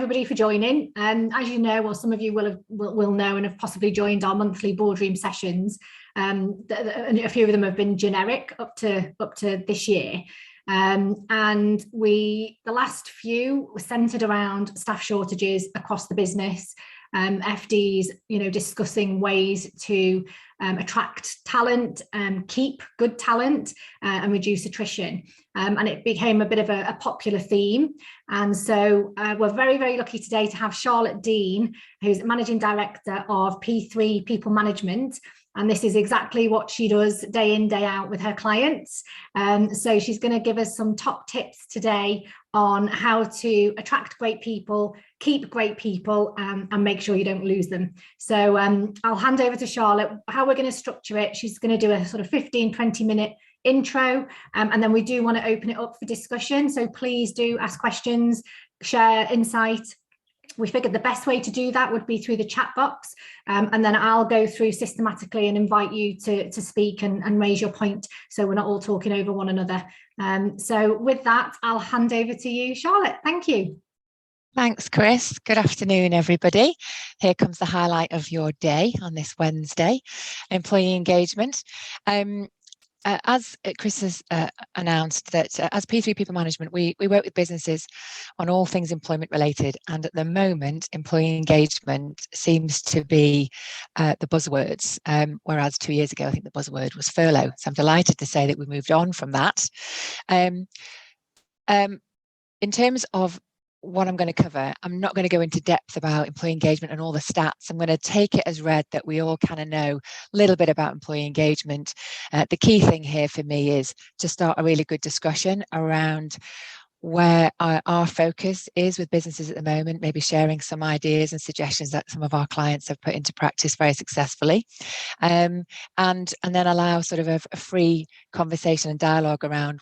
everybody for joining. As you know, or some of you will know and have possibly joined our monthly boardroom sessions. A few of them have been generic up to this year. And the last few were centered around staff shortages across the business, FDs, discussing ways to attract talent, keep good talent, and reduce attrition. And it became a bit of a popular theme. And so we're very, very lucky today to have Charlotte Dean, who's Managing Director of P3 People Management. And this is exactly what she does day in, day out with her clients. So she's going to give us some top tips today on how to attract great people, keep great people, and make sure you don't lose them. So I'll hand over to Charlotte. How we're going to structure it, she's going to do a sort of 15-20 minute intro, and then we do want to open it up for discussion. So please do ask questions, share insight. We figured the best way to do that would be through the chat box, and then I'll go through systematically and invite you to speak and raise your point, so we're not all talking over one another. So with that, I'll hand over to you, Charlotte. Thank you. Thanks, Chris. Good afternoon, everybody. Here comes the highlight of your day on this Wednesday, employee engagement. As Chris has announced, that as P3 People Management, we work with businesses on all things employment related. And at the moment, employee engagement seems to be the buzzwords, whereas 2 years ago, I think the buzzword was furlough. So I'm delighted to say that we moved on from that. In terms of what I'm going to cover, I'm not going to go into depth about employee engagement and all the stats. I'm going to take it as read that we all kind of know a little bit about employee engagement. The key thing here for me is to start a really good discussion around where our focus is with businesses at the moment, maybe sharing some ideas and suggestions that some of our clients have put into practice very successfully, and then allow sort of a free conversation and dialogue around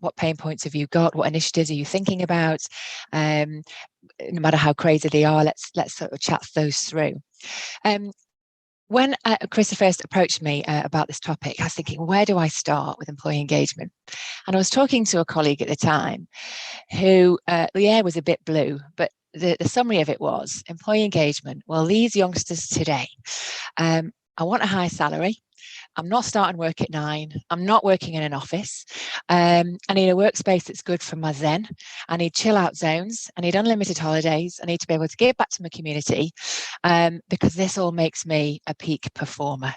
what pain points have you got? What initiatives are you thinking about? No matter how crazy they are, let's sort of chat those through. When Chris first approached me about this topic, I was thinking, where do I start with employee engagement? And I was talking to a colleague at the time who, the air was a bit blue, but the summary of it was employee engagement. Well, these youngsters today, I want a high salary. I'm not starting work at 9. I'm not working in an office. I need a workspace that's good for my zen. I need chill out zones. I need unlimited holidays. I need to be able to give back to my community, because this all makes me a peak performer.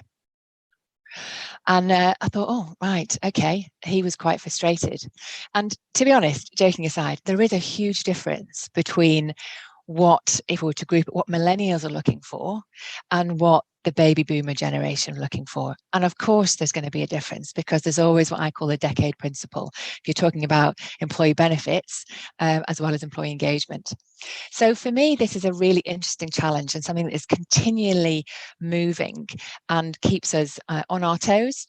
And I thought, oh, right, okay. He was quite frustrated. And to be honest, joking aside, there is a huge difference between what, if we were to group it, what millennials are looking for and what the baby boomer generation are looking for. And of course, there's going to be a difference, because there's always what I call the decade principle. If you're talking about employee benefits, as well as employee engagement. So for me, this is a really interesting challenge and something that is continually moving and keeps us on our toes.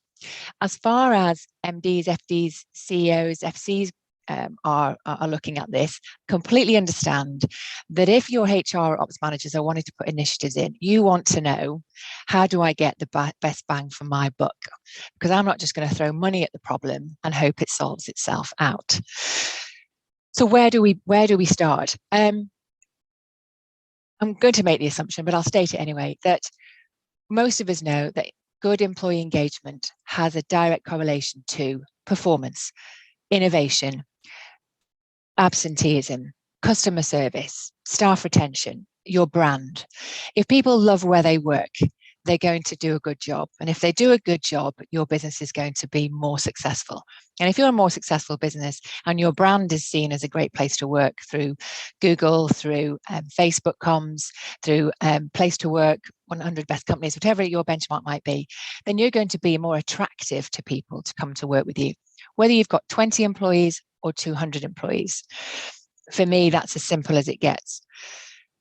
As far as MDs, FDs, CEOs, FCs are looking at this, completely understand that if your HR or ops managers are wanting to put initiatives in, you want to know, how do I get the best bang for my buck? Because I'm not just going to throw money at the problem and hope it solves itself out. So where do we start? I'm going to make the assumption, but I'll state it anyway, that most of us know that good employee engagement has a direct correlation to performance, innovation, absenteeism, customer service, staff retention, your brand. If people love where they work, they're going to do a good job. And if they do a good job, your business is going to be more successful. And if you're a more successful business and your brand is seen as a great place to work through Google, through Facebook comms, through Place to Work, 100 Best Companies, whatever your benchmark might be, then you're going to be more attractive to people to come to work with you. Whether you've got 20 employees or 200 employees. For me, that's as simple as it gets.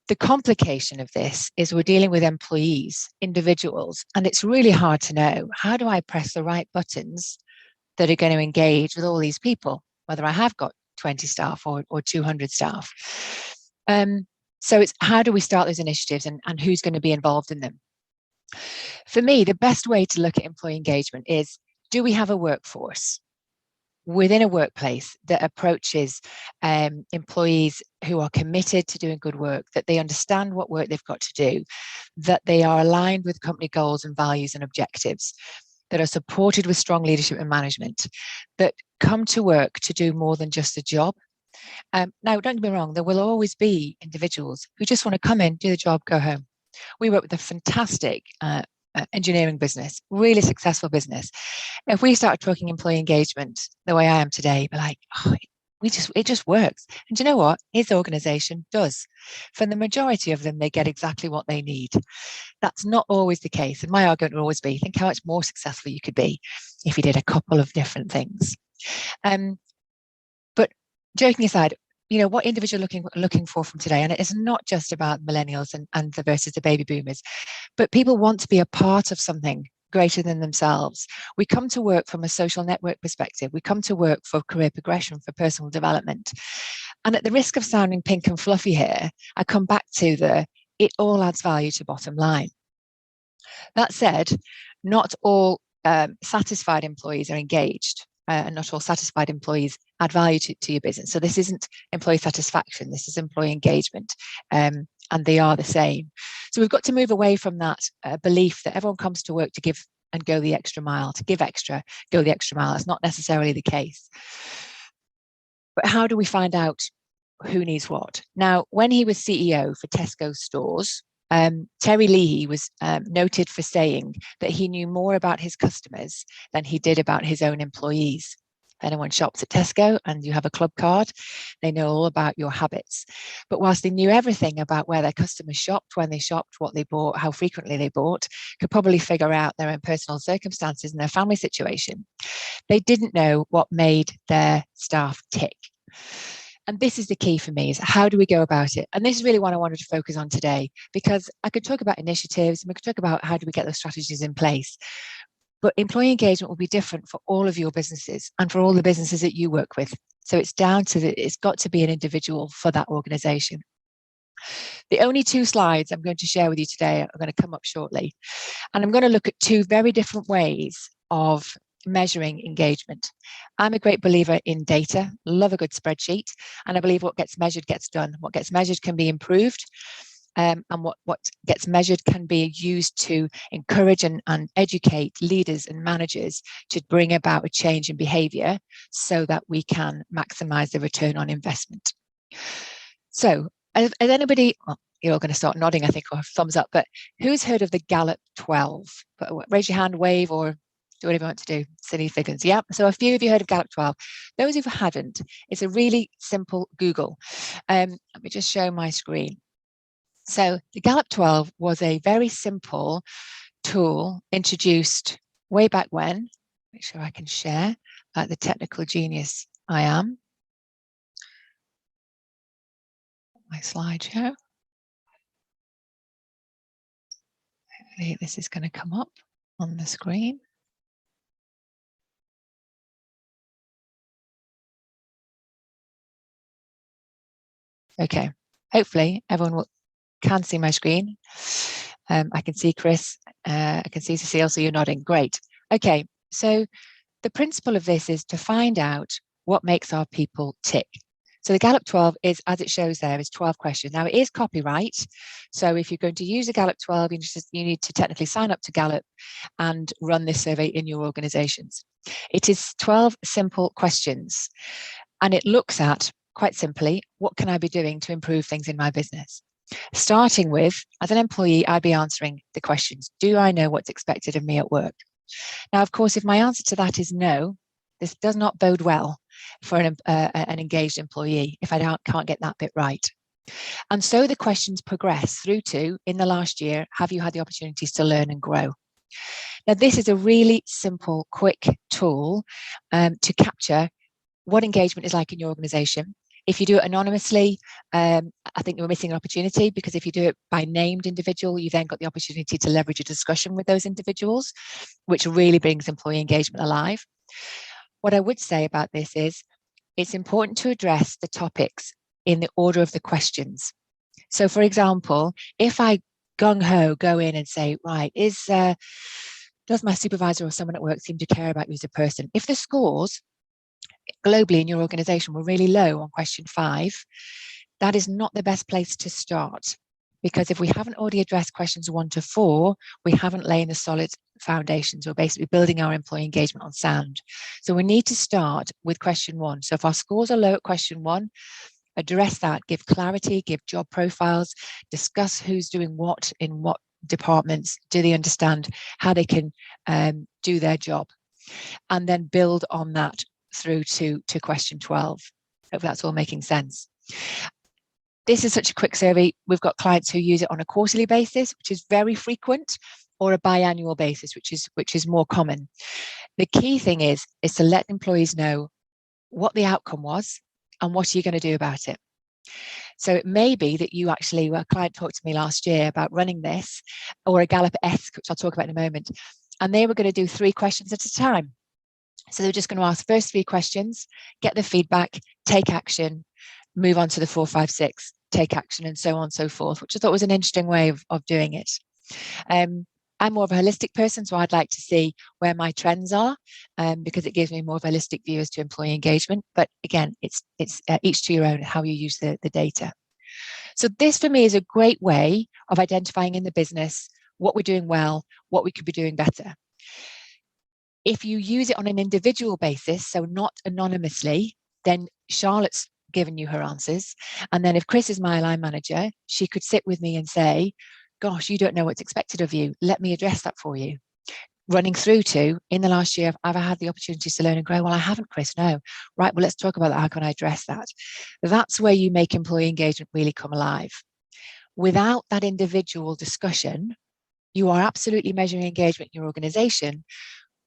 The complication of this is we're dealing with employees, individuals, and it's really hard to know, how do I press the right buttons that are going to engage with all these people, whether I have got 20 staff or 200 staff. So it's, how do we start those initiatives and who's going to be involved in them? For me, the best way to look at employee engagement is, do we have a workforce? within a workplace that approaches employees who are committed to doing good work, that they understand what work they've got to do, that they are aligned with company goals and values and objectives, that are supported with strong leadership and management, that come to work to do more than just a job. Now, don't get me wrong, there will always be individuals who just want to come in, do the job, go home. We work with a fantastic engineering business, really successful business. If we start talking employee engagement the way I am today, we're like, oh, it just works. And do you know what? His organization does. For the majority of them, they get exactly what they need. That's not always the case. And my argument will always be, think how much more successful you could be if you did a couple of different things. But joking aside, what individual looking for from today, and it is not just about millennials and the versus the baby boomers, but people want to be a part of something greater than themselves. We come to work from a social network perspective. We come to work for career progression, for personal development. And at the risk of sounding pink and fluffy here, I come back to it all adds value to bottom line. That said, not all satisfied employees are engaged. And not all satisfied employees add value to your business. So this isn't employee satisfaction, this is employee engagement, and they are the same. So we've got to move away from that belief that everyone comes to work to give and go the extra mile, to give extra, go the extra mile. That's not necessarily the case. But how do we find out who needs what? Now, when he was CEO for Tesco stores, Terry Leahy was noted for saying that he knew more about his customers than he did about his own employees. If anyone shops at Tesco and you have a club card, they know all about your habits. But whilst they knew everything about where their customers shopped, when they shopped, what they bought, how frequently they bought, could probably figure out their own personal circumstances and their family situation, they didn't know what made their staff tick. And this is the key for me, is how do we go about it? And this is really what I wanted to focus on today, because I could talk about initiatives and we could talk about how do we get those strategies in place. But employee engagement will be different for all of your businesses and for all the businesses that you work with. So it's down to it's got to be an individual for that organization. The only 2 slides I'm going to share with you today are going to come up shortly. And I'm going to look at 2 very different ways of measuring engagement. I'm a great believer in data, love a good spreadsheet, and I believe what gets measured gets done. What gets measured can be improved, and what gets measured can be used to encourage and educate leaders and managers to bring about a change in behavior so that we can maximize the return on investment. So has anybody, well, you're all going to start nodding, I think, or thumbs up, but who's heard of the Gallup 12? Raise your hand, wave, or do whatever you want to do. Silly figures. Yeah. So a few of you heard of Gallup 12. Those who hadn't, it's a really simple Google. Let me just show my screen. So the Gallup 12 was a very simple tool introduced way back when. Make sure I can share, like the technical genius I am. My slideshow. Hopefully this is going to come up on the screen. Okay, hopefully everyone can see my screen. I can see Chris, I can see Cecile, so you're nodding. Great. Okay, so the principle of this is to find out what makes our people tick. So the Gallup 12 is, as it shows there, is 12 questions. Now it is copyright. So if you're going to use a Gallup 12, you need to technically sign up to Gallup and run this survey in your organizations. It is 12 simple questions, and it looks at, quite simply, what can I be doing to improve things in my business? Starting with, as an employee, I'd be answering the questions. Do I know what's expected of me at work? Now, of course, if my answer to that is no, this does not bode well for an engaged employee if I can't get that bit right. And so the questions progress through to, in the last year, have you had the opportunities to learn and grow? Now, this is a really simple, quick tool to capture what engagement is like in your organization. If you do it anonymously, I think you're missing an opportunity, because if you do it by named individual, you then got the opportunity to leverage a discussion with those individuals, which really brings employee engagement alive. What I would say about this is it's important to address the topics in the order of the questions. So, for example, if I gung-ho go in and say, right, does my supervisor or someone at work seem to care about you as a person? If the scores globally in your organization were really low on question 5, that is not the best place to start. Because if we haven't already addressed questions 1 to 4, we haven't laid the solid foundations. We're basically building our employee engagement on sand. So we need to start with question 1. So if our scores are low at question 1, address that, give clarity, give job profiles, discuss who's doing what in what departments, do they understand how they can do their job, and then build on that through to question 12. Hope that's all making sense. This is such a quick survey. We've got clients who use it on a quarterly basis, which is very frequent, or a biannual basis, which is more common. The key thing is to let employees know what the outcome was and what are you going to do about it. So it may be that you actually, a client talked to me last year about running this, or a Gallup-esque, which I'll talk about in a moment, and they were going to do 3 questions at a time. So they're just going to ask first 3 questions, get the feedback, take action, move on to the 4, 5, 6, take action, and so on and so forth, which I thought was an interesting way of doing it. I'm more of a holistic person, so I'd like to see where my trends are, because it gives me more of a holistic view as to employee engagement. But again, it's each to your own how you use the data. So this for me is a great way of identifying in the business what we're doing well, what we could be doing better. If you use it on an individual basis, so not anonymously, then Charlotte's given you her answers. And then if Chris is my line manager, she could sit with me and say, gosh, you don't know what's expected of you. Let me address that for you. Running through to, in the last year, I've had the opportunities to learn and grow. Well, I haven't, Chris, no. Right, well, let's talk about that. How can I address that? That's where you make employee engagement really come alive. Without that individual discussion, you are absolutely measuring engagement in your organization,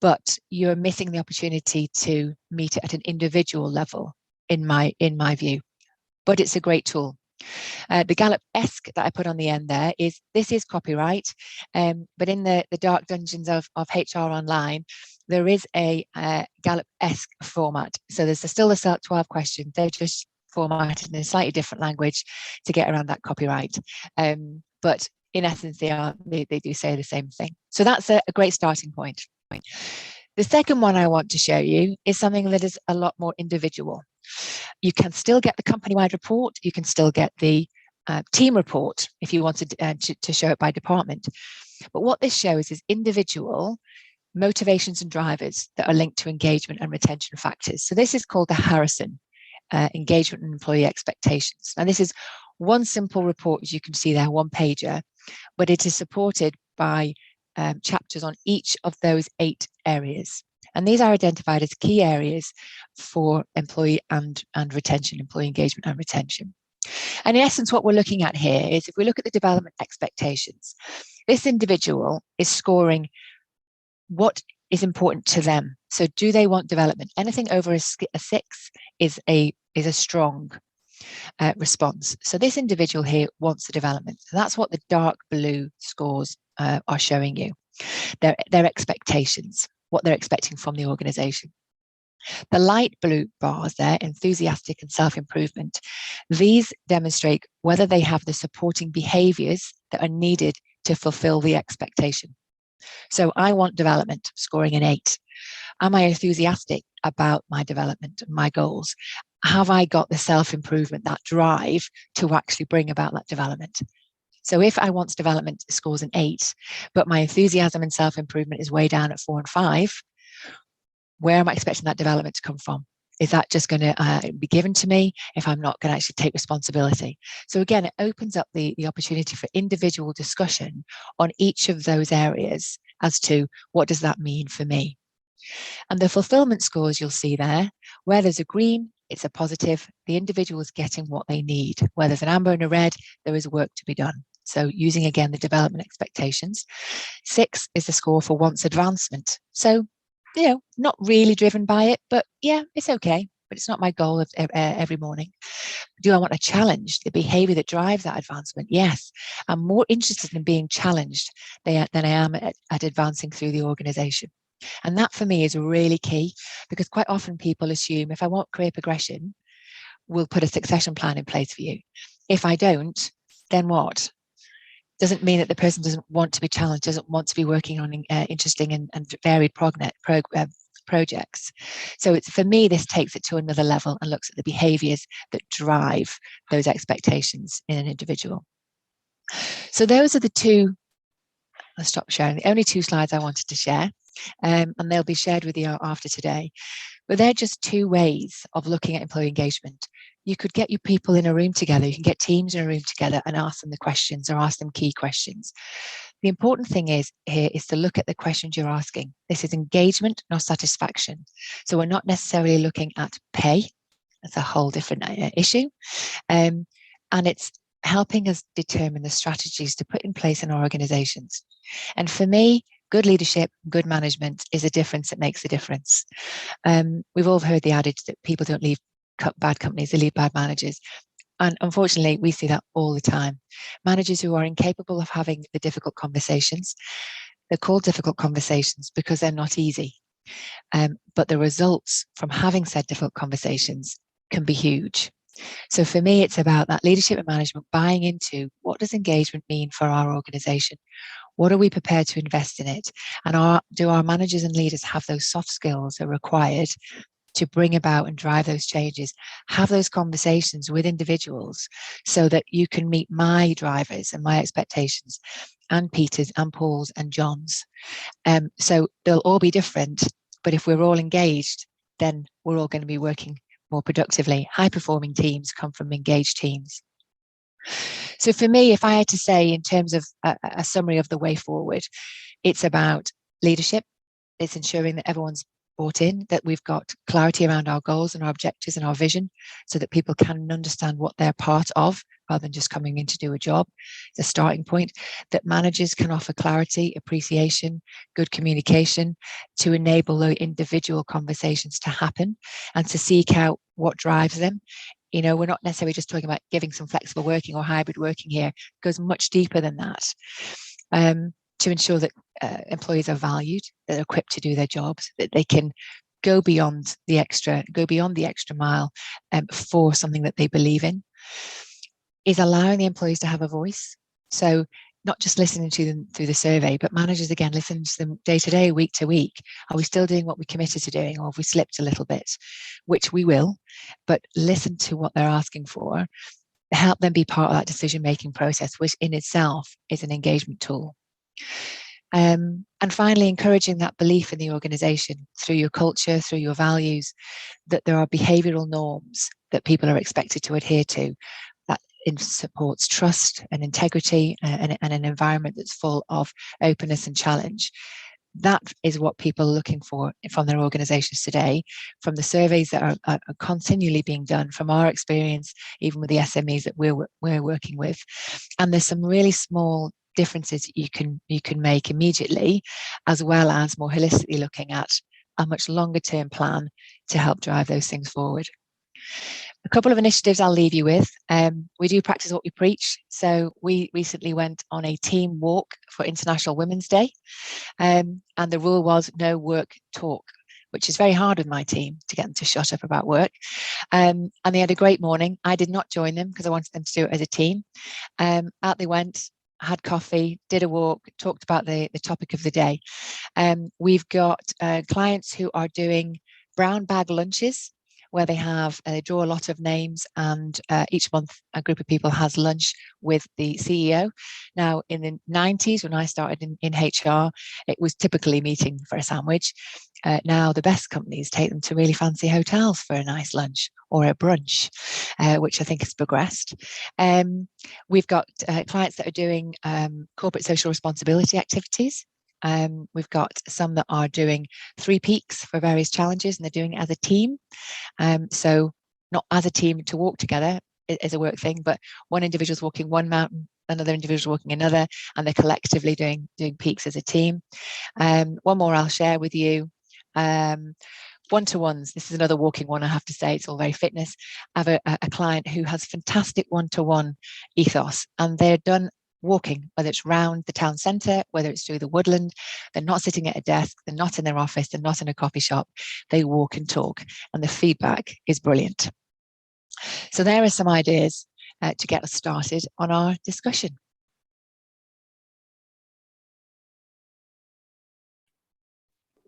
but you're missing the opportunity to meet it at an individual level, in my view. But it's a great tool. The Gallup-esque that I put on the end there is, this is copyright, but in the dark dungeons of HR Online, there is a Gallup-esque format. So there's still the 12 questions. They're just formatted in a slightly different language to get around that copyright. But in essence, they do say the same thing. So that's a great starting point. The second one I want to show you is something that is a lot more individual. You can still get the company-wide report. You can still get the team report if you wanted to show it by department. But what this shows is individual motivations and drivers that are linked to engagement and retention factors. So this is called the Harrison Engagement and Employee Expectations. Now, this is one simple report, as you can see there, one pager, but it is supported by chapters on each of those 8 areas. And these are identified as key areas for employee and retention, employee engagement and retention. And in essence, what we're looking at here is, if we look at the development expectations, this individual is scoring what is important to them. So do they want development? Anything over a 6 is a strong response. So this individual here wants the development. So that's what the dark blue scores are showing you. Their expectations, what they're expecting from the organization. The light blue bars there, enthusiastic and self-improvement, these demonstrate whether they have the supporting behaviors that are needed to fulfill the expectation. So I want development, scoring an 8. Am I enthusiastic about my development and my goals? Have I got the self-improvement, that drive to actually bring about that development? So if I want development, it scores an 8, but my enthusiasm and self-improvement is way down at 4 and 5, where am I expecting that development to come from? Is that just going to be given to me if I'm not going to actually take responsibility? So again, it opens up the opportunity for individual discussion on each of those areas as to what does that mean for me? And the fulfillment scores you'll see there, where there's a green, it's a positive. The individual is getting what they need. Where there's an amber and a red, there is work to be done. So using again the development expectations. 6 is the score for wants advancement. So, not really driven by it, but yeah, it's okay. But it's not my goal of every morning. Do I want to challenge the behavior that drives that advancement? Yes. I'm more interested in being challenged than I am at advancing through the organization. And that for me is really key, because quite often people assume, if I want career progression, we'll put a succession plan in place for you. If I don't, then what? Doesn't mean that the person doesn't want to be challenged, doesn't want to be working on interesting and varied projects. So it's, for me, this takes it to another level and looks at the behaviours that drive those expectations in an individual. So those are the two, I'll stop sharing, the only two slides I wanted to share, and they'll be shared with you after today. But they're just two ways of looking at employee engagement. You could get your people in a room together, you can get teams in a room together and ask them the questions or ask them key questions. The important thing is here is to look at the questions you're asking. This is engagement, not satisfaction. So we're not necessarily looking at pay. That's a whole different issue. And it's helping us determine the strategies to put in place in our organizations. And for me, good leadership, good management is a difference that makes a difference. We've all heard the adage that people don't leave bad companies, they leave bad managers. And unfortunately, we see that all the time. Managers who are incapable of having the difficult conversations, they're called difficult conversations because they're not easy. But the results from having said difficult conversations can be huge. So for me, it's about that leadership and management buying into what does engagement mean for our organization? What are we prepared to invest in it? And do our managers and leaders have those soft skills that are required to bring about and drive those changes? Have those conversations with individuals so that you can meet my drivers and my expectations, and Peter's and Paul's and John's. So they'll all be different, but if we're all engaged, then we're all going to be working more productively. High performing teams come from engaged teams. So for me, if I had to say in terms of a summary of the way forward, it's about leadership. It's ensuring that everyone's bought in, that we've got clarity around our goals and our objectives and our vision so that people can understand what they're part of rather than just coming in to do a job. It's a starting point. That managers can offer clarity, appreciation, good communication to enable the individual conversations to happen and to seek out what drives them. You know, we're not necessarily just talking about giving some flexible working or hybrid working here. It goes much deeper than that. To ensure that employees are valued, that they're equipped to do their jobs, that they can go beyond the extra mile for something that they believe in, is allowing the employees to have a voice. So not just listening to them through the survey, but managers, again, listen to them day to day, week to week. Are we still doing what we committed to doing, or have we slipped a little bit? Which we will, but listen to what they're asking for, help them be part of that decision-making process, which in itself is an engagement tool. And finally, encouraging that belief in the organization through your culture, through your values, that there are behavioral norms that people are expected to adhere to, that supports trust and integrity and an environment that's full of openness and challenge. That is what people are looking for from their organizations today, from the surveys that are continually being done, from our experience, even with the SMEs that we're working with. And there's some really small differences you can make immediately, as well as more holistically looking at a much longer term plan to help drive those things forward. A couple of initiatives I'll leave you with. We do practice what we preach. So we recently went on a team walk for International Women's Day, and the rule was no work talk, which is very hard with my team to get them to shut up about work. And they had a great morning. I did not join them because I wanted them to do it as a team. Out they went, had coffee, did a walk, talked about the topic of the day. We've got clients who are doing brown bag lunches, where they draw a lot of names, and each month a group of people has lunch with the CEO. Now, in the 90s, when I started in HR, it was typically meeting for a sandwich. Now the best companies take them to really fancy hotels for a nice lunch or a brunch, which I think has progressed. We've got clients that are doing corporate social responsibility activities. We've got some that are doing 3 peaks for various challenges, and they're doing it as a team. So not as a team to walk together is a work thing, but one individual's walking one mountain, another individual walking another, and they're collectively doing peaks as a team. One more I'll share with you. One-to-ones. This is another walking one, I have to say. It's all very fitness. I have a client who has fantastic one-to-one ethos, and they're done walking, whether it's round the town centre, whether it's through the woodland. They're not sitting at a desk, they're not in their office, they're not in a coffee shop. They walk and talk, and the feedback is brilliant. So there are some ideas to get us started on our discussion.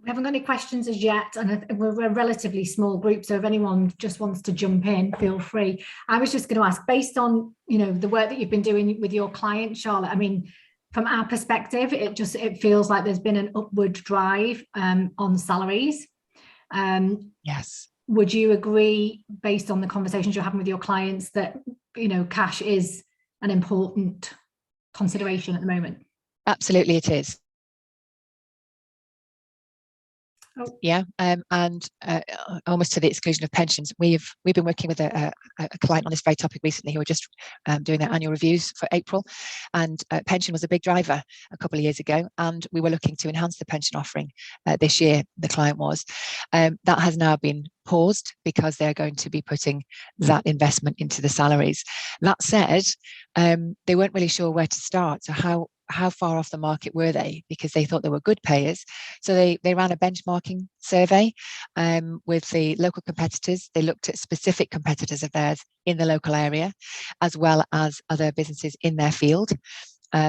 We haven't got any questions as yet, and we're a relatively small group, so if anyone just wants to jump in, feel free. I was just going to ask, based on, you know, the work that you've been doing with your client, Charlotte, I mean, from our perspective, it feels like there's been an upward drive on salaries. Yes. Would you agree, based on the conversations you're having with your clients, that, you know, cash is an important consideration at the moment? Absolutely, it is. Oh. Yeah, and almost to the exclusion of pensions. We've been working with a client on this very topic recently, who are just doing their annual reviews for April, and pension was a big driver a couple of years ago, and we were looking to enhance the pension offering this year. The client was that has now been paused because they're going to be putting that investment into the salaries. That said, they weren't really sure where to start. So how far off the market were they? Because they thought they were good payers. So they ran a benchmarking survey with the local competitors. They looked at specific competitors of theirs in the local area, as well as other businesses in their field,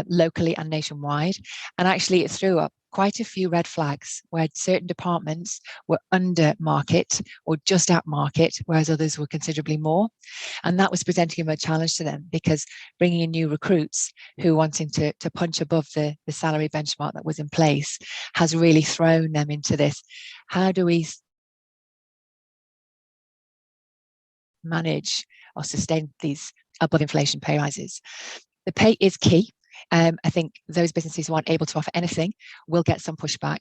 locally and nationwide. And actually it threw up quite a few red flags where certain departments were under market or just at market, whereas others were considerably more. And that was presenting a challenge to them, because bringing in new recruits who wanting to punch above the salary benchmark that was in place has really thrown them into this. How do we manage or sustain these above inflation pay rises? The pay is key. I think those businesses who aren't able to offer anything will get some pushback,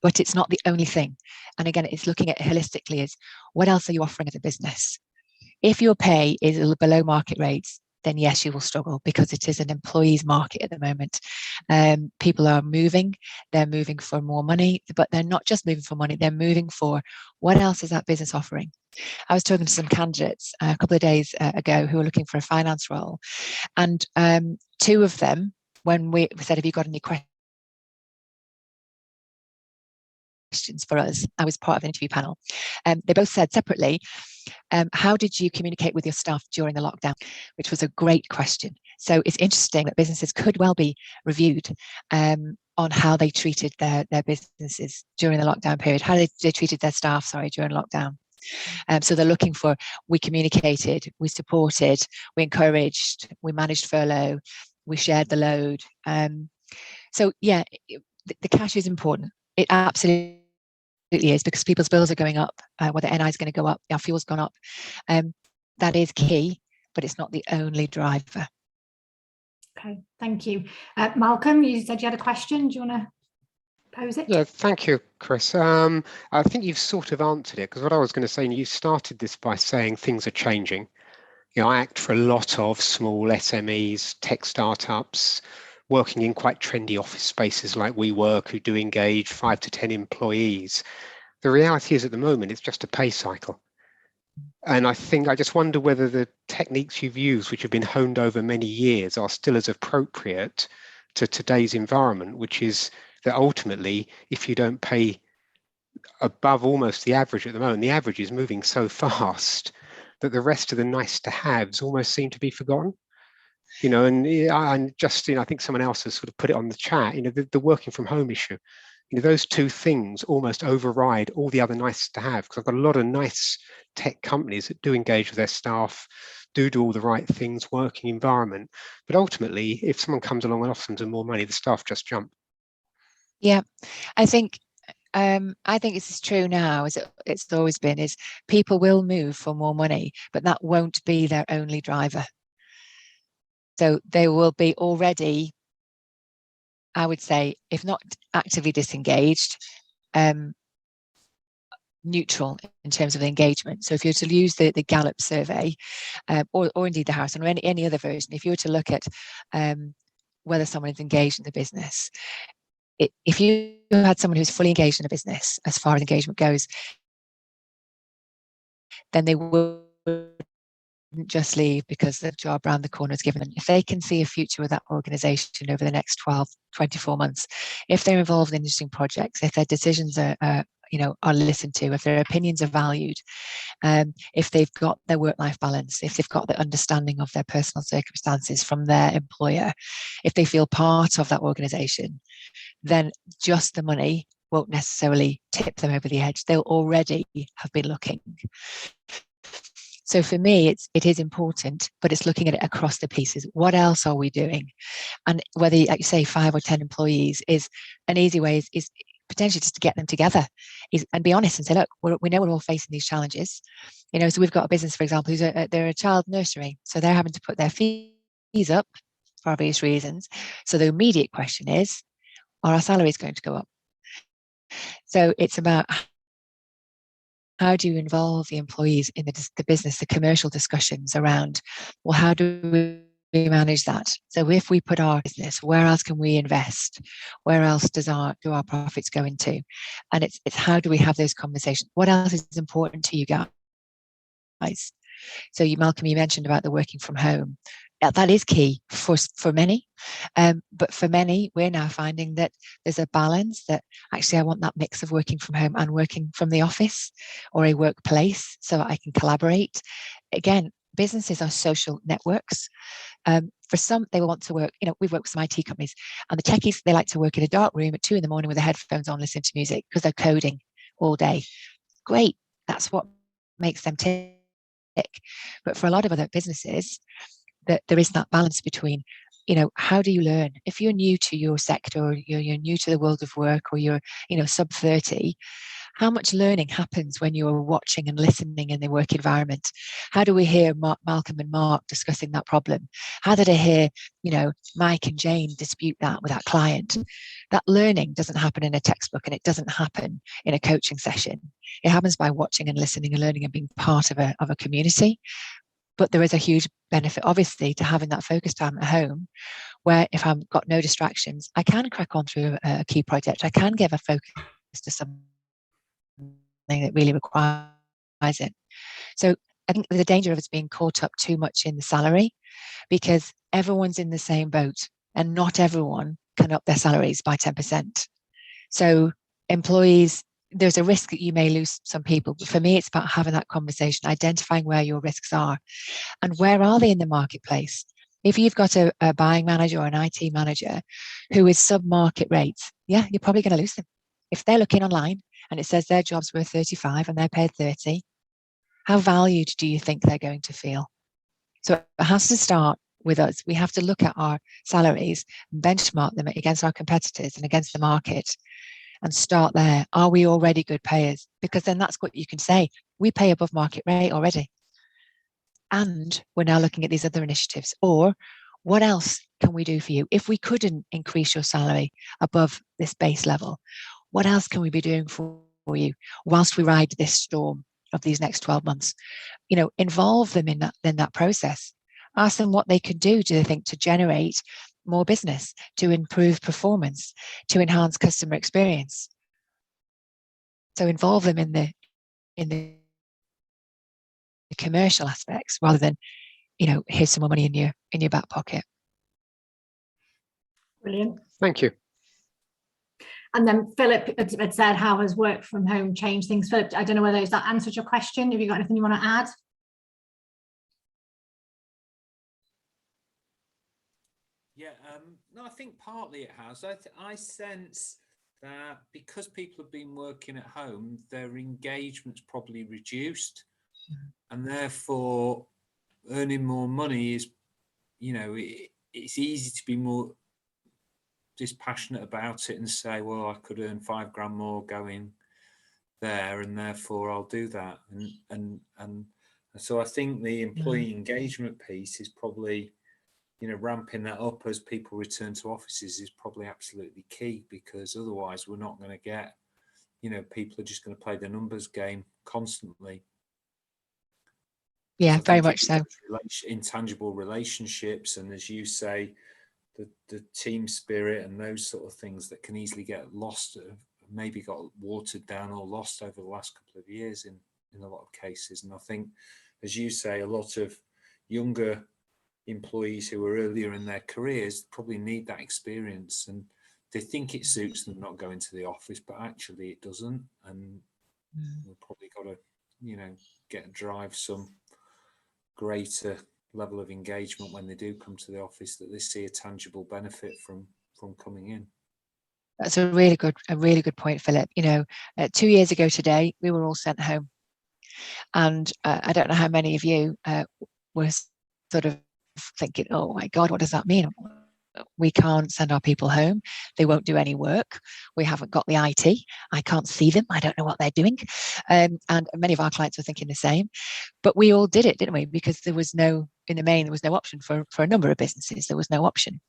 but it's not the only thing. And again, it's looking at it holistically as, what else are you offering as a business? If your pay is below market rates, then yes, you will struggle, because it is an employee's market at the moment. People are moving, they're moving for more money, but they're not just moving for money, they're moving for, what else is that business offering? I was talking to some candidates a couple of days ago who were looking for a finance role, and two of them, when we said, have you got any questions for us? I was part of an interview panel. They both said separately, how did you communicate with your staff during the lockdown? Which was a great question. So it's interesting that businesses could well be reviewed on how they treated their businesses during the lockdown period, how they treated their staff, during lockdown. So they're looking for, we communicated, we supported, we encouraged, we managed furlough, we shared the load. So yeah, the cash is important. It absolutely is, because people's bills are going up, whether NI is going to go up, our fuel's gone up. That is key, but it's not the only driver. Okay, thank you. Malcolm, you said you had a question. Do you want to pose it? Yeah, thank you, Chris. I think you've sort of answered it, because what I was going to say, and you started this by saying things are changing. You know, I act for a lot of small SMEs, tech startups, working in quite trendy office spaces like WeWork, who do engage 5 to 10 employees. The reality is, at the moment, it's just a pay cycle. And I just wonder whether the techniques you've used, which have been honed over many years, are still as appropriate to today's environment, which is that ultimately, if you don't pay above almost the average at the moment, the average is moving so fast that the rest of the nice to haves almost seem to be forgotten. You know, and Justine, I think someone else has sort of put it on the chat, you know, the working from home issue. You know, those two things almost override all the other nice to have, because I've got a lot of nice tech companies that do engage with their staff, do all the right things, working environment. But ultimately, if someone comes along and offers them more money, the staff just jump. Yeah, I think it's as true now as it's always been, is people will move for more money, but that won't be their only driver. So they will be already, I would say, if not actively disengaged, neutral in terms of engagement. So if you were to use the Gallup survey, or indeed the Harrison, or any other version, if you were to look at whether someone is engaged in the business, if you had someone who's fully engaged in a business, as far as engagement goes, then they wouldn't just leave because the job around the corner is given them. If they can see a future with that organisation over the next 12, 24 months, if they're involved in interesting projects, if their decisions are listened to, if their opinions are valued, if they've got their work-life balance, if they've got the understanding of their personal circumstances from their employer, if they feel part of that organisation, then just the money won't necessarily tip them over the edge. They'll already have been looking. So for me, it is important, but it's looking at it across the pieces. What else are we doing? And whether, like you say, 5 or 10 employees, is an easy way is potentially just to get them together and be honest and say, look, we know we're all facing these challenges. You know, so we've got a business, for example, they're a child nursery. So they're having to put their fees up for obvious reasons. So the immediate question is, are our salaries going to go up? So it's about how do you involve the employees in the business, the commercial discussions around, well, how do we manage that? So if we put our business, where else can we invest? Where else do our profits go into? And it's how do we have those conversations? What else is important to you guys? So Malcolm, you mentioned about the working from home. That is key for many. But for many, we're now finding that there's a balance that actually I want that mix of working from home and working from the office or a workplace so that I can collaborate. Again, businesses are social networks. For some, they want to work, we've worked with some IT companies, and the techies, they like to work in a dark room at 2 a.m. with their headphones on, listening to music because they're coding all day. Great. That's what makes them tick. But for a lot of other businesses, that there is that balance between, how do you learn? If you're new to your sector, or you're new to the world of work, or you're, sub 30, how much learning happens when you're watching and listening in the work environment? How do we hear Malcolm and Mark discussing that problem? How did I hear, Mike and Jane dispute that with that client? That learning doesn't happen in a textbook, and it doesn't happen in a coaching session. It happens by watching and listening and learning and being part of a community. But there is a huge benefit, obviously, to having that focus time at home, where if I've got no distractions, I can crack on through a key project. I can give a focus to something that really requires it. So I think there's a danger of us being caught up too much in the salary, because everyone's in the same boat and not everyone can up their salaries by 10%. So employees, there's a risk that you may lose some people. But for me, it's about having that conversation, identifying where your risks are and where are they in the marketplace. If you've got a buying manager or an IT manager who is sub-market rates, yeah, you're probably going to lose them. If they're looking online and it says their job's worth 35 and they're paid 30, how valued do you think they're going to feel? So it has to start with us. We have to look at our salaries and benchmark them against our competitors and against the market and start there. Are we already good payers? Because then that's what you can say. We pay above market rate already. And we're now looking at these other initiatives. Or what else can we do for you? If we couldn't increase your salary above this base level, what else can we be doing for you whilst we ride this storm of these next 12 months? Involve them in that process. Ask them what they could do, do they think, to generate more business, to improve performance, to enhance customer experience. So involve them in the commercial aspects rather than, here's some more money in your back pocket. Brilliant. Thank you. And then Philip had said, how has work from home changed things? Philip, I don't know whether that answered your question. Have you got anything you want to add? Yeah, no, I think partly it has. I sense that because people have been working at home, their engagement's probably reduced, and therefore earning more money is, it's easy to be more dispassionate about it and say, well, I could earn £5 more going there, and therefore I'll do that. And so I think the employee engagement piece is probably, ramping that up as people return to offices is probably absolutely key, because otherwise we're not going to get, people are just going to play the numbers game constantly. Yeah, very much so. Intangible relationships, and as you say, the team spirit and those sort of things that can easily get lost, maybe got watered down or lost over the last couple of years in a lot of cases. And I think, as you say, a lot of younger employees who are earlier in their careers probably need that experience, and they think it suits them not going to the office, but actually it doesn't. And we've probably got to, drive some greater level of engagement when they do come to the office, that they see a tangible benefit from coming in. That's a really good point, Philip. 2 years ago today, we were all sent home. And I don't know how many of you were sort of thinking, oh my God, what does that mean? We can't send our people home. They won't do any work. We haven't got the IT. I can't see them. I don't know what they're doing. And many of our clients were thinking the same. But we all did it, didn't we? Because there was no option for a number of businesses. There was no option.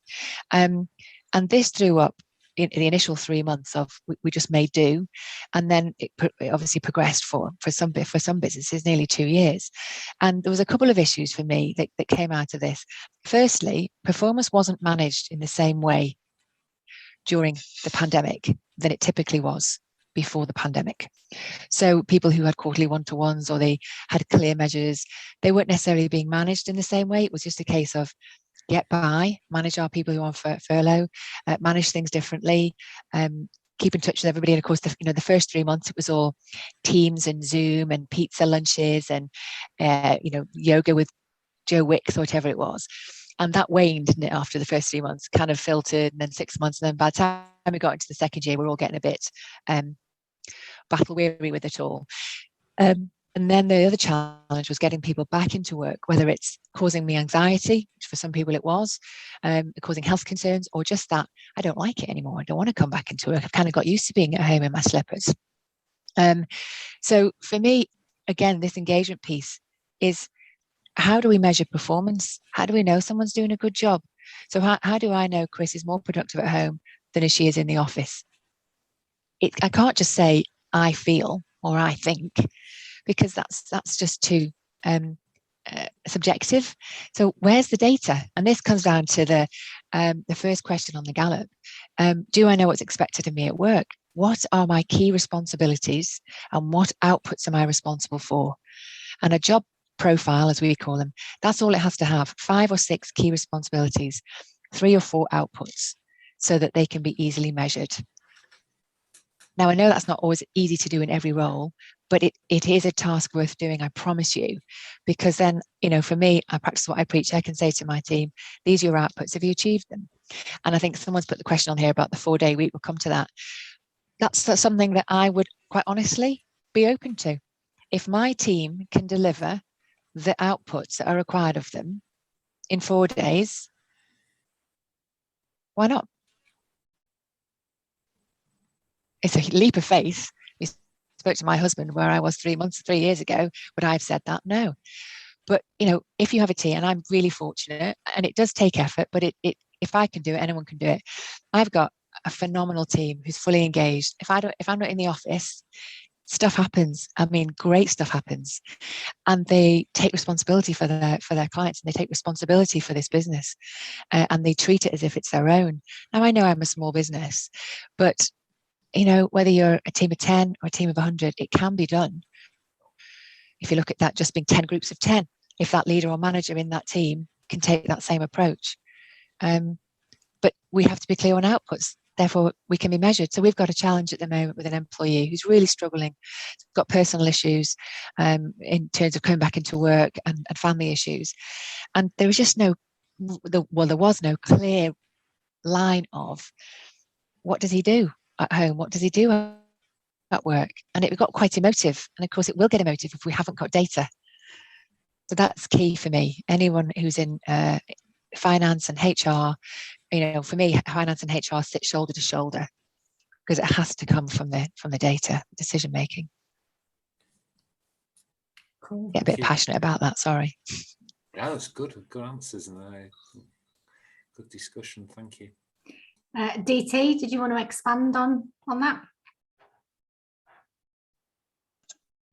And this threw up in the initial 3 months of we just made do, and then it obviously progressed for some businesses nearly 2 years. And there was a couple of issues for me that came out of this. Firstly, performance wasn't managed in the same way during the pandemic than it typically was before the pandemic. So people who had quarterly one-to-ones, or they had clear measures, they weren't necessarily being managed in the same way. It was just a case of get by, manage our people who are on furlough, manage things differently, keep in touch with everybody. And of course, the first 3 months, it was all Teams and Zoom and pizza lunches and, yoga with Joe Wicks or whatever it was. And that waned, didn't it, after the first 3 months, kind of filtered, and then 6 months. And then by the time we got into the second year, we're all getting a bit battle weary with it all. And then the other challenge was getting people back into work, whether it's causing me anxiety, which for some people it was, causing health concerns, or just that I don't like it anymore. I don't want to come back into work. I've kind of got used to being at home in my slippers. So for me, again, this engagement piece is, how do we measure performance? How do we know someone's doing a good job? So how do I know Chris is more productive at home than she is in the office? I can't just say I feel or I think, because that's just too subjective. So where's the data? And this comes down to the first question on the Gallup. Do I know what's expected of me at work? What are my key responsibilities, and what outputs am I responsible for? And a job profile, as we call them, that's all it has to have: 5 or 6 key responsibilities, 3 or 4 outputs, so that they can be easily measured. Now, I know that's not always easy to do in every role, but it is a task worth doing, I promise you, because then, for me, I practice what I preach. I can say to my team, these are your outputs. Have you achieved them? And I think someone's put the question on here about the 4-day week. We'll come to that. That's something that I would quite honestly be open to. If my team can deliver the outputs that are required of them in 4 days, why not? It's a leap of faith. We spoke to my husband where I was 3 years ago, would I have said that? No. But, if you have a team, and I'm really fortunate, and it does take effort, but if I can do it, anyone can do it. I've got a phenomenal team who's fully engaged. If I'm not in the office, stuff happens. I mean, great stuff happens. And they take responsibility for their clients, and they take responsibility for this business, and they treat it as if it's their own. Now, I know I'm a small business, but whether you're a team of 10 or a team of 100, it can be done. If you look at that just being 10 groups of 10, if that leader or manager in that team can take that same approach. But we have to be clear on outputs. Therefore, we can be measured. So we've got a challenge at the moment with an employee who's really struggling, got personal issues in terms of coming back into work, and family issues. And there was just there was no clear line of, what does he do at home? What does he do at work? And it got quite emotive. And of course, it will get emotive if we haven't got data. So that's key for me. Anyone who's in finance and HR, for me, finance and HR sit shoulder to shoulder, because it has to come from the data, decision making. Cool. Get a bit passionate about that. Sorry. Yeah, that's good answers, and good discussion. Thank you. DT, did you want to expand on that?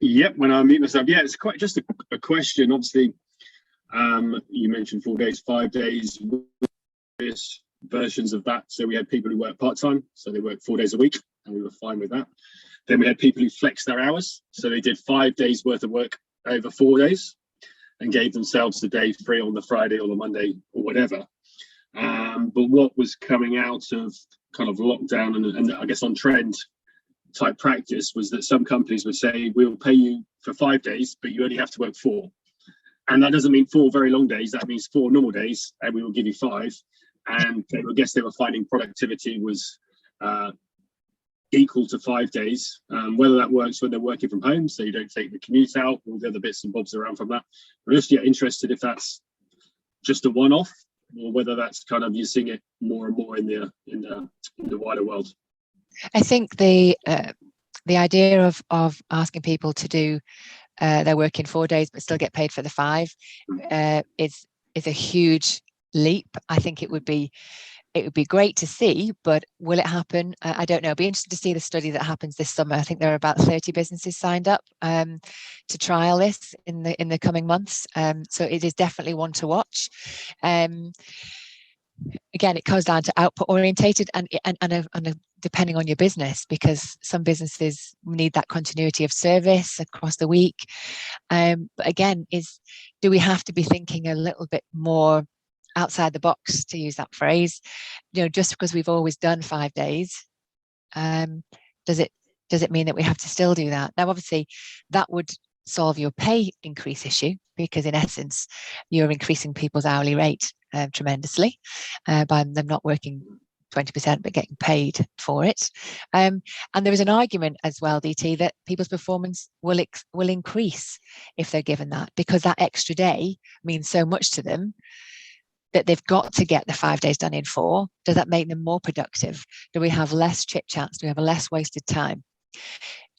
Yep, when I mute myself. Yeah, it's quite just a question. Obviously, you mentioned 4 days, 5 days, various versions of that. So we had people who work part-time, so they worked 4 days a week, and we were fine with that. Then we had people who flexed their hours, so they did 5 days worth of work over 4 days and gave themselves the day free on the Friday or the Monday or whatever. But what was coming out of kind of lockdown and I guess on trend type practice was that some companies would say, we'll pay you for 5 days, but you only have to work 4. And that doesn't mean 4 very long days. That means 4 normal days, and we will give you 5. And I guess they were finding productivity was equal to 5 days, whether that works when they're working from home, so you don't take the commute out, all the other bits and bobs around from that. I'm just interested if that's just a one-off, or whether that's kind of, you're seeing it more and more in the wider world. I think the idea of asking people to do their work in 4 days but still get paid for the 5 is a huge leap. I think it would be great to see, but will it happen? I don't know. It'll be interesting to see the study that happens this summer. I think there are about 30 businesses signed up to trial this in the coming months. So it is definitely one to watch. Again, it comes down to output orientated and depending on your business, because some businesses need that continuity of service across the week. But again, do we have to be thinking a little bit more outside the box, to use that phrase? Just because we've always done 5 days, does it mean that we have to still do that? Now, obviously, that would solve your pay increase issue, because in essence, you're increasing people's hourly rate tremendously by them not working 20% but getting paid for it. And there is an argument as well, DT, that people's performance will increase if they're given that, because that extra day means so much to them that they've got to get the 5 days done in 4. Does that make them more productive? Do we have less chit chats? Do we have a less wasted time?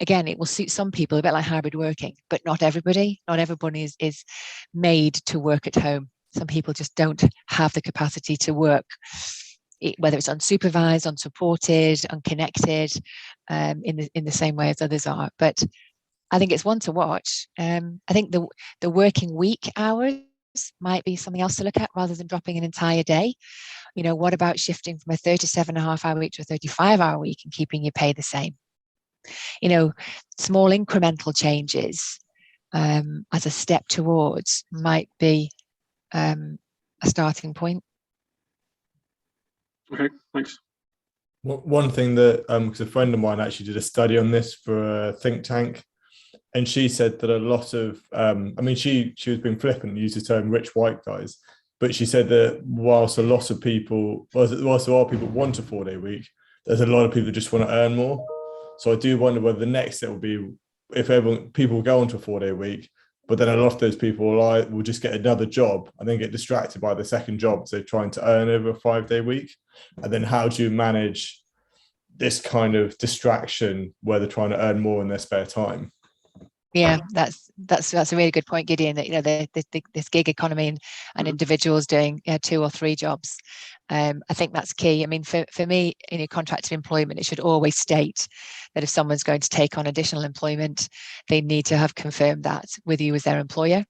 Again, it will suit some people, a bit like hybrid working, but not everybody. Not everybody is made to work at home. Some people just don't have the capacity to work, whether it's unsupervised, unsupported, unconnected, in the same way as others are. But I think it's one to watch. I think the working week hours might be something else to look at rather than dropping an entire day. What about shifting from a 37.5-hour week to a 35-hour week and keeping your pay the same? Small incremental changes as a step towards might be a starting point. Okay, thanks. One thing that, because a friend of mine actually did a study on this for a think tank, and she said that a lot of, she was being flippant and used the term rich white guys, but she said that whilst there are people want a 4-day week, there's a lot of people that just want to earn more. So I do wonder whether the next step will be if people go onto a 4-day week, but then a lot of those people will just get another job and then get distracted by the second job. So they're trying to earn over a 5-day week. And then how do you manage this kind of distraction where they're trying to earn more in their spare time? Yeah, that's a really good point, Gideon, that this gig economy and individuals doing 2 or 3 jobs. I think that's key. I mean, for me, in your contracted employment, it should always state that if someone's going to take on additional employment, they need to have confirmed that with you as their employer.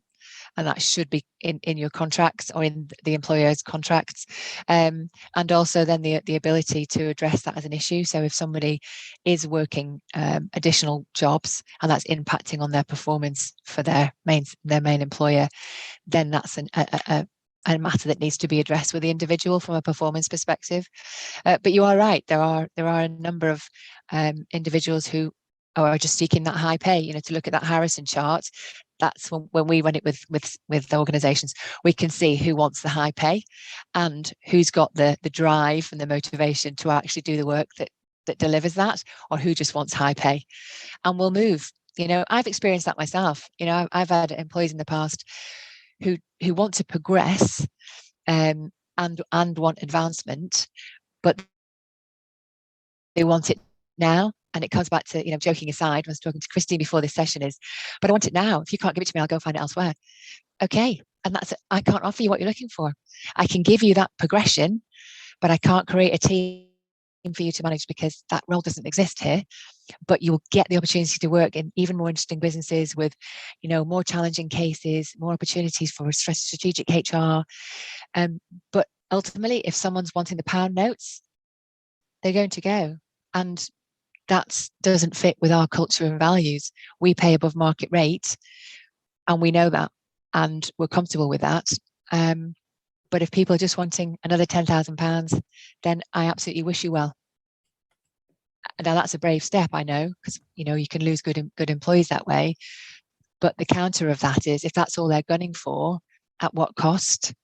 And that should be in your contracts or in the employer's contracts. And also then the ability to address that as an issue. So if somebody is working additional jobs and that's impacting on their performance for their main employer, then that's a matter that needs to be addressed with the individual from a performance perspective. But you are right. There are a number of individuals who are just seeking that high pay. To look at that Harrison chart, that's when we run it with the organizations, we can see who wants the high pay and who's got the drive and the motivation to actually do the work that delivers that, or who just wants high pay. And we'll move. I've experienced that myself. I've had employees in the past who want to progress and want advancement, but they want it now. And it comes back to, joking aside, I was talking to Christine before this session but I want it now. If you can't give it to me, I'll go find it elsewhere. Okay. And I can't offer you what you're looking for. I can give you that progression, but I can't create a team for you to manage because that role doesn't exist here. But you'll get the opportunity to work in even more interesting businesses with, more challenging cases, more opportunities for strategic HR. But ultimately, if someone's wanting the pound notes, they're going to go. And that doesn't fit with our culture and values. We pay above market rate, and we know that, and we're comfortable with that. But if people are just wanting another £10,000, then I absolutely wish you well. Now that's a brave step, I know, because you can lose good employees that way. But the counter of that is, if that's all they're gunning for, at what cost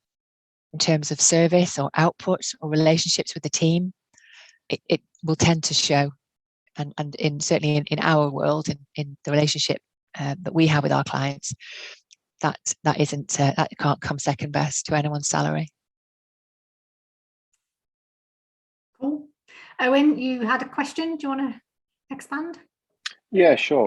in terms of service or output or relationships with the team, it will tend to show. and certainly in our world, in the relationship that we have with our clients, that can't come second best to anyone's salary. Cool. Owen, you had a question. Do you want to expand? Yeah, sure.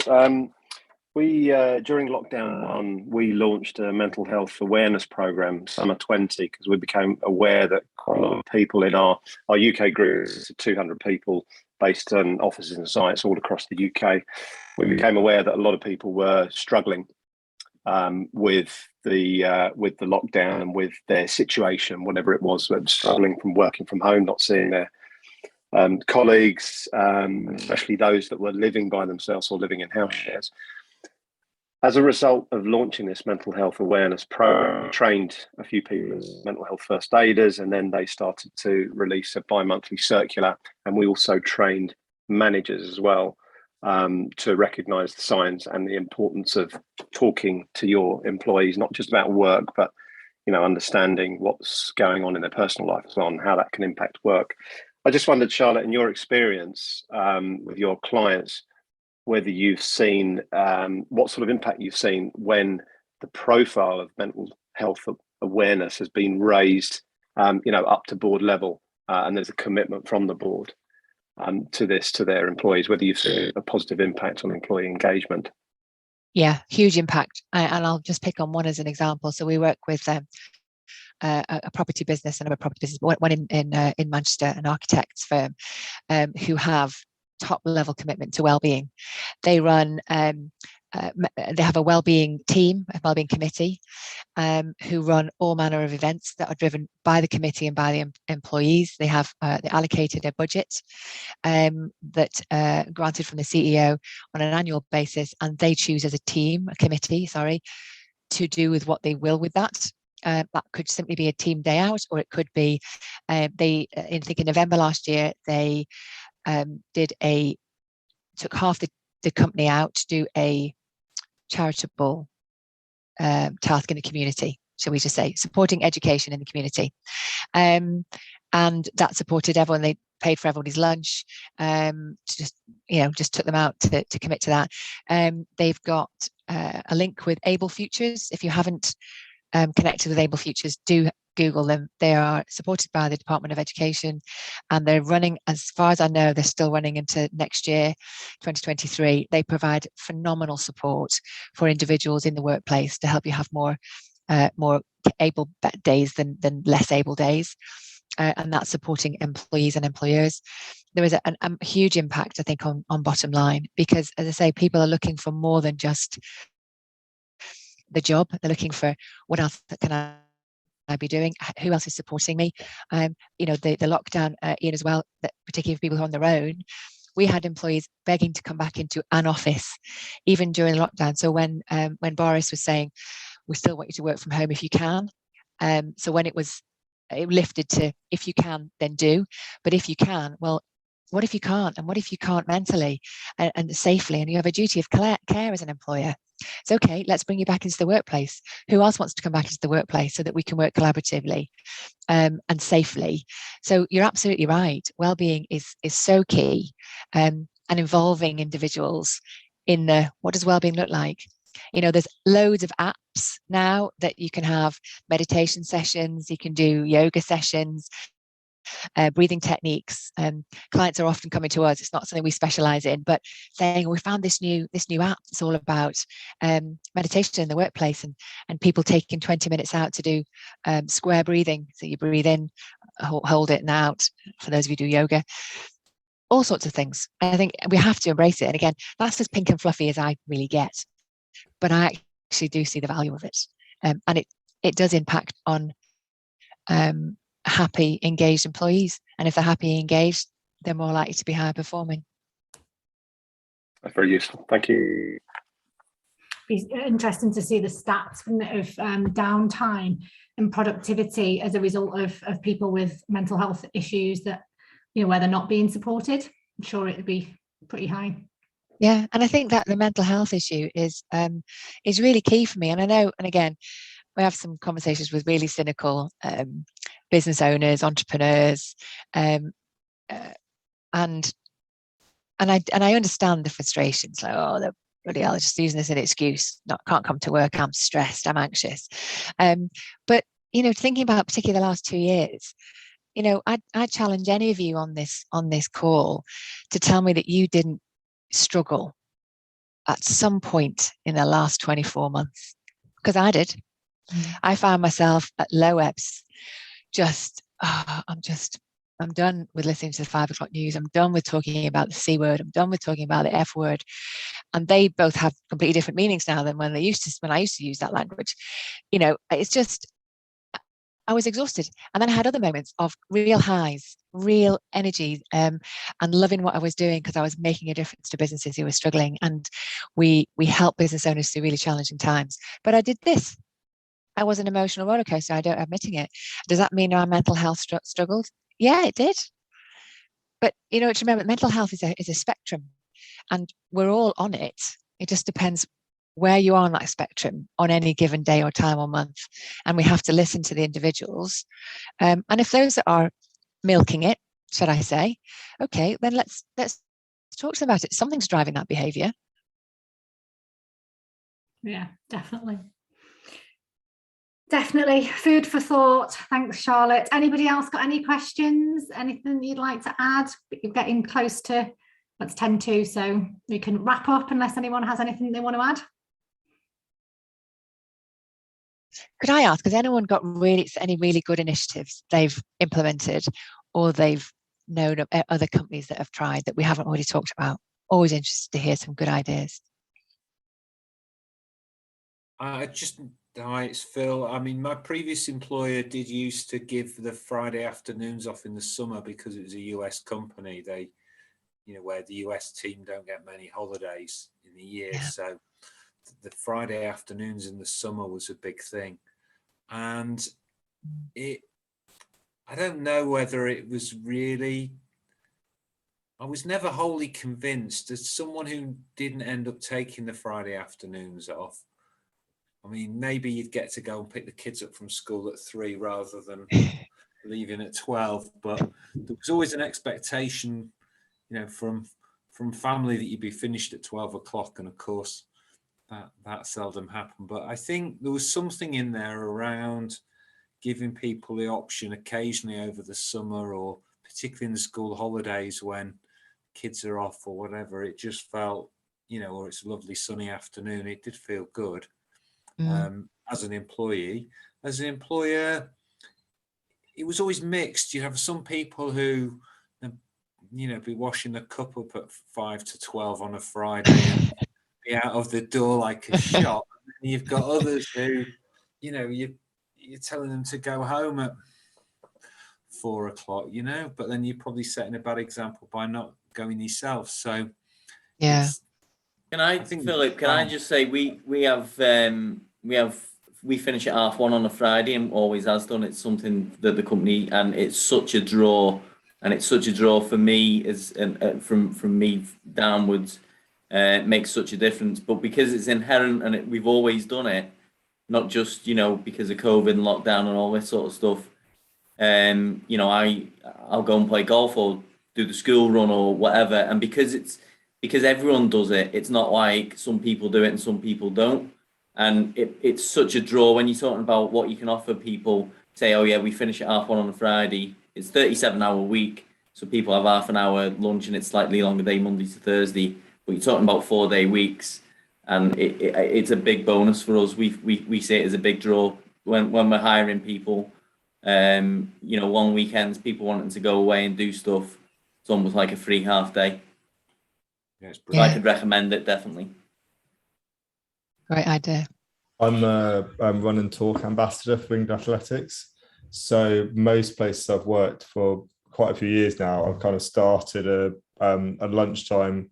We during lockdown 1, we launched a mental health awareness program, Summer 20, because we became aware that quite a lot of people in our UK group, 200 people based on offices and sites all across the UK. We became aware that a lot of people were struggling with the lockdown and with their situation, whatever it was, struggling from working from home, not seeing their colleagues, especially those that were living by themselves or living in house shares. As a result of launching this mental health awareness program, we trained a few people as mental health first aiders, and then they started to release a bi-monthly circular. And we also trained managers as well to recognise the signs and the importance of talking to your employees, not just about work, but understanding what's going on in their personal life as well and how that can impact work. I just wondered, Charlotte, in your experience with your clients, whether you've seen what sort of impact you've seen when the profile of mental health awareness has been raised, up to board level, and there's a commitment from the board to their employees, whether you've seen a positive impact on employee engagement. Yeah, huge impact. And I'll just pick on one as an example. So we work with a property business, another property business, one in Manchester, an architects firm, who have top level commitment to well-being. They run they have a well-being team, a well-being committee, who run all manner of events that are driven by the committee and by the employees. They have they allocated a budget that granted from the CEO on an annual basis, and they choose as a committee, to do with what they will with that. That could simply be a team day out, or it could be I think in November last year they took half the company out to do a charitable task in the community, shall we just say, supporting education in the community, and that supported everyone. They paid for everybody's lunch, just took them out to commit to that. They've got a link with Able Futures. If you haven't connected with Able Futures, do Google them. They are supported by the Department of Education, and they're running, as far as I know, they're still running into next year, 2023. They provide phenomenal support for individuals in the workplace to help you have more able days than less able days, and that's supporting employees and employers. There is a huge impact, I think, on bottom line, because, as I say, people are looking for more than just the job. They're looking for, what else can I be doing? Who else is supporting me? The lockdown, Ian, as well, that particularly for people who are on their own, we had employees begging to come back into an office even during the lockdown. So when Boris was saying, we still want you to work from home if you can, so when it lifted to, if you can, then do, but if you can, well, what if you can't? And what if you can't mentally and safely, and you have a duty of care as an employer? It's okay, let's bring you back into the workplace. Who else wants to come back into the workplace so that we can work collaboratively and safely? So you're absolutely right. Wellbeing is so key, and involving individuals in what does wellbeing look like? There's loads of apps now that you can have meditation sessions, you can do yoga sessions, breathing techniques. Clients are often coming to us. It's not something we specialize in, but saying, we found this new app. It's all about meditation in the workplace, and people taking 20 minutes out to do square breathing. So you breathe in, hold it, and out. For those of you who do yoga, all sorts of things. I think we have to embrace it. And again, that's as pink and fluffy as I really get, but I actually do see the value of it, and it does impact on happy, engaged employees. And if they're happy, engaged, they're more likely to be higher performing. That's very useful. Thank you. It's interesting to see the stats of downtime and productivity as a result of people with mental health issues that, where they're not being supported. I'm sure it would be pretty high. Yeah, and I think that the mental health issue is really key for me. And I know, and again, we have some conversations with really cynical business owners, entrepreneurs, and and I understand the frustrations, like, oh, they're bloody hell, just using this as an excuse. Can't come to work. I'm stressed. I'm anxious. But thinking about particularly the last 2 years, I challenge any of you on this call to tell me that you didn't struggle at some point in the last 24 months, because I did. I found myself at low ebbs, I'm done with listening to the 5 o'clock news. I'm done with talking about the C word. I'm done with talking about the F word. And they both have completely different meanings now than when I used to use that language. It's just, I was exhausted. And then I had other moments of real highs, real energy, and loving what I was doing, because I was making a difference to businesses who were struggling. And we help business owners through really challenging times. But I did this. I was an emotional roller coaster. I don't admitting it. Does that mean our mental health struggled? Yeah, it did. But to remember, mental health is a spectrum, and we're all on it. It just depends where you are on that spectrum on any given day or time or month. And we have to listen to the individuals. And if those that are milking it, should I say, okay, then let's talk to them about it. Something's driving that behavior. Yeah, definitely. Definitely food for thought. Thanks, Charlotte. Anybody else got any questions? Anything you'd like to add? You're getting close to, it's 10:02, so we can wrap up unless anyone has anything they want to add. Could I ask, has anyone got any really good initiatives they've implemented, or they've known of other companies that have tried that we haven't already talked about? Always interested to hear some good ideas. Hi, it's Phil. I mean, my previous employer did used to give the Friday afternoons off in the summer because it was a US company. They, where the US team don't get many holidays in the year. Yeah. So the Friday afternoons in the summer was a big thing. And I don't know whether it was really, I was never wholly convinced. As someone who didn't end up taking the Friday afternoons off, I mean, maybe you'd get to go and pick the kids up from school at 3 rather than leaving at 12. But there was always an expectation, from family that you'd be finished at 12 o'clock. And of course, that seldom happened. But I think there was something in there around giving people the option occasionally over the summer, or particularly in the school holidays when kids are off or whatever. It just felt, or it's a lovely sunny afternoon. It did feel good. As an employee. As an employer, it was always mixed. You have some people who, be washing the cup up at 5 to 12 on a Friday and be out of the door like a shot. And then you've got others who, you're telling them to go home at 4 o'clock, but then you're probably setting a bad example by not going yourself. So, yeah. Philip, can I just say we finish at 1:30 on a Friday, and always has done. It's something that the company, and it's such a draw, for me as from me downwards, makes such a difference. But because it's inherent and we've always done it, not just because of COVID and lockdown and all this sort of stuff. I'll go and play golf or do the school run or whatever, and because everyone does it, it's not like some people do it and some people don't. And it's such a draw when you're talking about what you can offer people. Say, oh yeah, we finish at 1:30 on a Friday. It's 37-hour week, so people have half an hour lunch and it's slightly longer day, Monday to Thursday. But you're talking about 4-day weeks, and it's a big bonus for us. We see it as a big draw when we're hiring people. Long weekends, people wanting to go away and do stuff. It's almost like a free half day. Yeah, I could recommend it, definitely. Great idea. I'm a run and talk ambassador for England Athletics. So most places I've worked for quite a few years now, I've kind of started a lunchtime.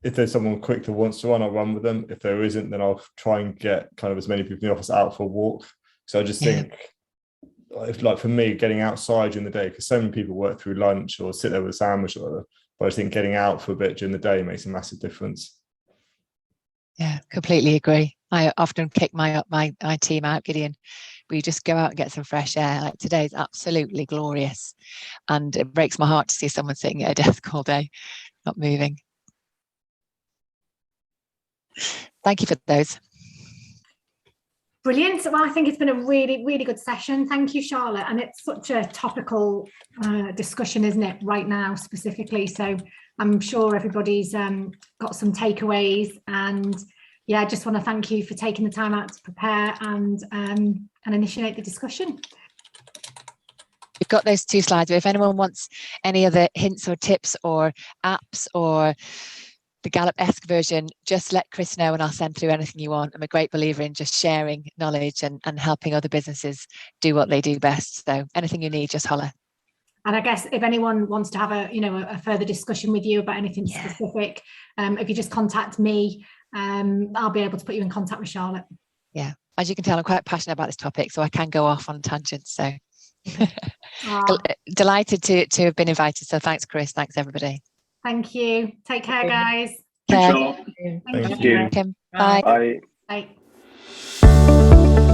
If there's someone quick that wants to run, I'll run with them. If there isn't, then I'll try and get kind of as many people in the office out for a walk. So I just think, like for me, getting outside during the day, because so many people work through lunch or sit there with a sandwich or whatever, but I think getting out for a bit during the day makes a massive difference. Yeah, completely agree. I often kick my team out, Gideon. We just go out and get some fresh air. Like today's absolutely glorious, and it breaks my heart to see someone sitting at a desk all day. not moving. Thank you for those. Brilliant. Well, I think it's been a really, really good session. Thank you, Charlotte. And it's such a topical discussion, isn't it, right now specifically? So I'm sure everybody's got some takeaways. And yeah, I just want to thank you for taking the time out to prepare and initiate the discussion. We've got those 2 slides, but if anyone wants any other hints or tips or apps or the Gallup-esque version, just let Chris know and I'll send through anything you want. I'm a great believer in just sharing knowledge and helping other businesses do what they do best. So anything you need, just holler. And I guess if anyone wants to have a further discussion with you about anything specific, if you just contact me, I'll be able to put you in contact with Charlotte. Yeah, as you can tell, I'm quite passionate about this topic, so I can go off on tangents. So delighted to have been invited. So thanks, Chris. Thanks, everybody. Thank you. Take care, guys. Thanks, Charlotte. Thank Thank you. you. Bye. Bye. Bye.